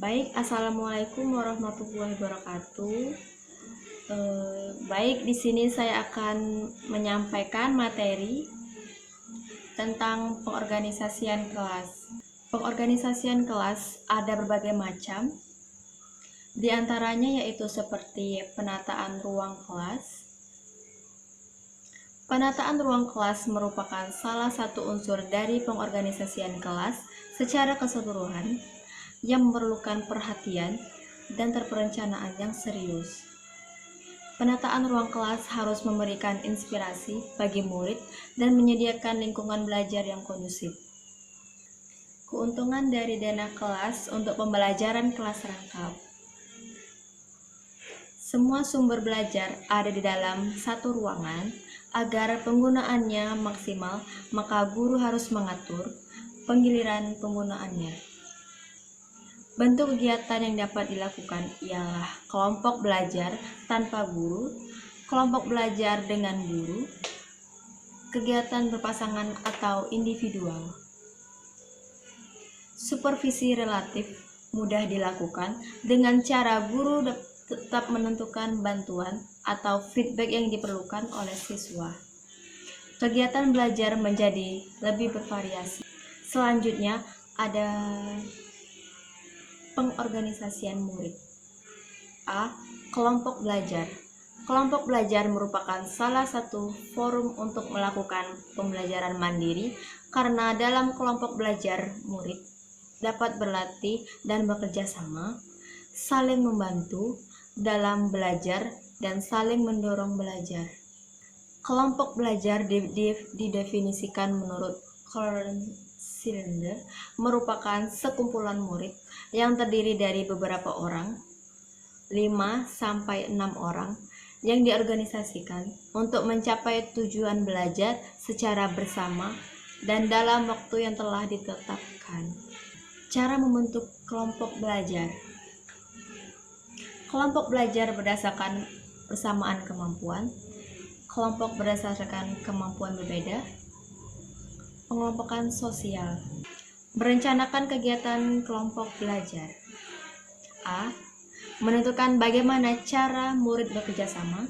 Baik, assalamualaikum warahmatullahi wabarakatuh. Baik, di sini saya akan menyampaikan materi tentang pengorganisasian kelas. Pengorganisasian kelas ada berbagai macam, di antaranya yaitu seperti penataan ruang kelas. Penataan ruang kelas merupakan salah satu unsur dari pengorganisasian kelas secara keseluruhan yang memerlukan perhatian dan terperencanaan yang serius. Penataan ruang kelas harus memberikan inspirasi bagi murid dan menyediakan lingkungan belajar yang kondusif. Keuntungan dari dana kelas untuk pembelajaran kelas rangkap. Semua sumber belajar ada di dalam satu ruangan. Agar penggunaannya maksimal, maka guru harus mengatur penggiliran penggunaannya. Bentuk kegiatan yang dapat dilakukan ialah kelompok belajar tanpa guru, kelompok belajar dengan guru, kegiatan berpasangan atau individual. Supervisi relatif mudah dilakukan dengan cara guru tetap menentukan bantuan atau feedback yang diperlukan oleh siswa. Kegiatan belajar menjadi lebih bervariasi. Selanjutnya ada pengorganisasian murid. A. Kelompok belajar. Kelompok belajar merupakan salah satu forum untuk melakukan pembelajaran mandiri karena dalam kelompok belajar murid dapat berlatih dan bekerja sama, saling membantu dalam belajar dan saling mendorong belajar. Kelompok belajar didefinisikan menurut Karen Cylinder merupakan sekumpulan murid yang terdiri dari beberapa orang, 5-6 orang, yang diorganisasikan untuk mencapai tujuan belajar secara bersama dan dalam waktu yang telah ditetapkan. Cara membentuk kelompok belajar. Kelompok belajar berdasarkan persamaan kemampuan, kelompok berdasarkan kemampuan berbeda, pengelompokan sosial. Merencanakan kegiatan kelompok belajar. A. Menentukan bagaimana cara murid bekerja sama.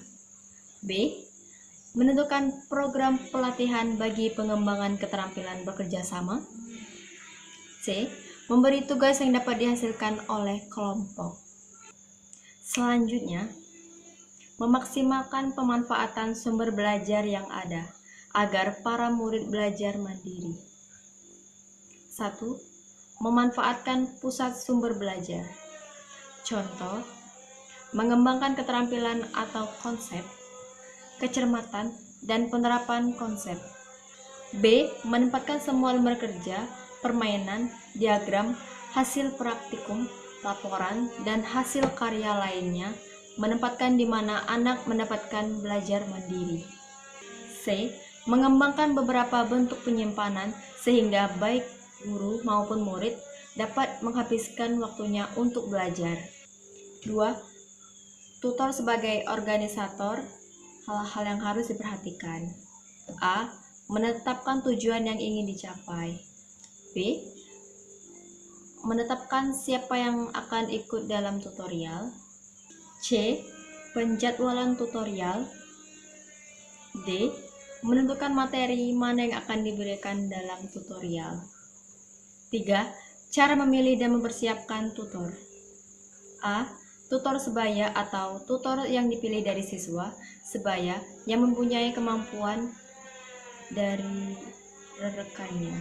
B. Menentukan program pelatihan bagi pengembangan keterampilan bekerja sama. C. Memberi tugas yang dapat dihasilkan oleh kelompok. Selanjutnya, memaksimalkan pemanfaatan sumber belajar yang ada agar para murid belajar mandiri. 1. Memanfaatkan pusat sumber belajar. Contoh, mengembangkan keterampilan atau konsep, kecermatan, dan penerapan konsep. B. Menempatkan semua lembar kerja, permainan, diagram, hasil praktikum, laporan, dan hasil karya lainnya menempatkan di mana anak mendapatkan belajar mandiri. C. Mengembangkan beberapa bentuk penyimpanan sehingga baik guru maupun murid dapat menghabiskan waktunya untuk belajar. 2. Tutor sebagai organisator, hal-hal yang harus diperhatikan. A. Menetapkan tujuan yang ingin dicapai. B. Menetapkan siapa yang akan ikut dalam tutorial. C. Penjadwalan tutorial. D. Menentukan materi mana yang akan diberikan dalam tutorial. 3. Cara memilih dan mempersiapkan tutor. A. Tutor sebaya atau tutor yang dipilih dari siswa sebaya yang mempunyai kemampuan dari rekannya.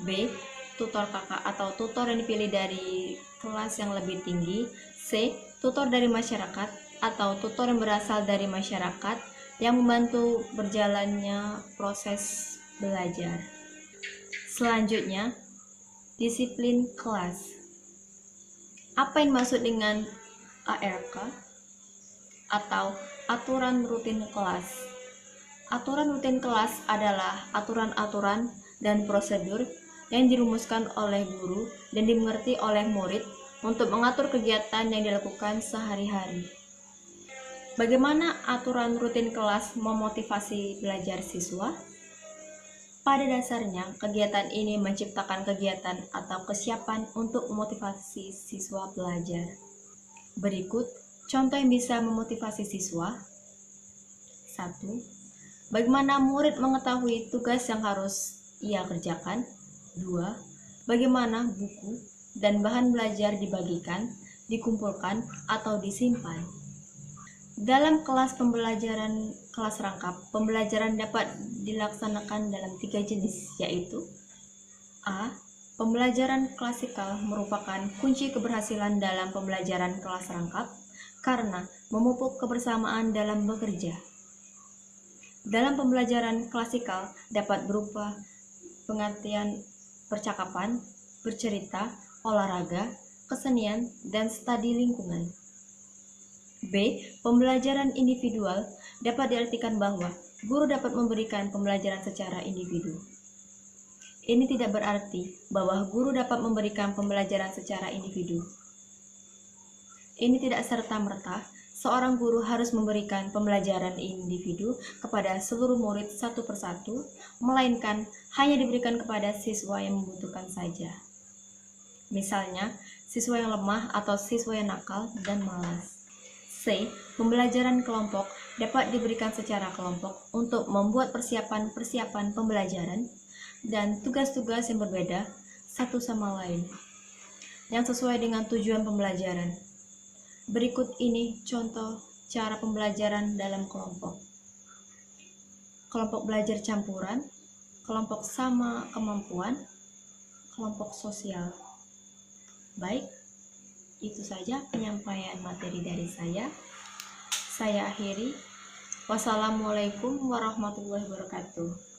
B. Tutor kakak atau tutor yang dipilih dari kelas yang lebih tinggi. C. Tutor dari masyarakat atau tutor yang berasal dari masyarakat yang membantu berjalannya proses belajar. Selanjutnya, disiplin kelas. Apa yang dimaksud dengan ARK atau aturan rutin kelas? Aturan rutin kelas adalah aturan-aturan dan prosedur yang dirumuskan oleh guru dan dimengerti oleh murid untuk mengatur kegiatan yang dilakukan sehari-hari. Bagaimana aturan rutin kelas memotivasi belajar siswa? Pada dasarnya, kegiatan ini menciptakan kegiatan atau kesiapan untuk memotivasi siswa belajar. Berikut contoh yang bisa memotivasi siswa. 1. Bagaimana murid mengetahui tugas yang harus ia kerjakan. 2. Bagaimana buku dan bahan belajar dibagikan, dikumpulkan, atau disimpan. Dalam kelas pembelajaran kelas rangkap, pembelajaran dapat dilaksanakan dalam 3 jenis, yaitu A. Pembelajaran klasikal merupakan kunci keberhasilan dalam pembelajaran kelas rangkap karena memupuk kebersamaan dalam bekerja. Dalam pembelajaran klasikal dapat berupa pengertian percakapan, bercerita, olahraga, kesenian, dan studi lingkungan. B. Pembelajaran individual dapat diartikan bahwa guru dapat memberikan pembelajaran secara individu. Ini tidak berarti bahwa guru dapat memberikan pembelajaran secara individu. Ini tidak serta-merta seorang guru harus memberikan pembelajaran individu kepada seluruh murid satu persatu, melainkan hanya diberikan kepada siswa yang membutuhkan saja. Misalnya, siswa yang lemah atau siswa yang nakal dan malas. C. Pembelajaran kelompok dapat diberikan secara kelompok untuk membuat persiapan pembelajaran dan tugas-tugas yang berbeda satu sama lain, yang sesuai dengan tujuan pembelajaran. Berikut ini contoh cara pembelajaran dalam kelompok. Kelompok belajar campuran, kelompok sama kemampuan, kelompok sosial. Baik, itu saja penyampaian materi dari saya. Saya akhiri. Wassalamualaikum warahmatullahi wabarakatuh.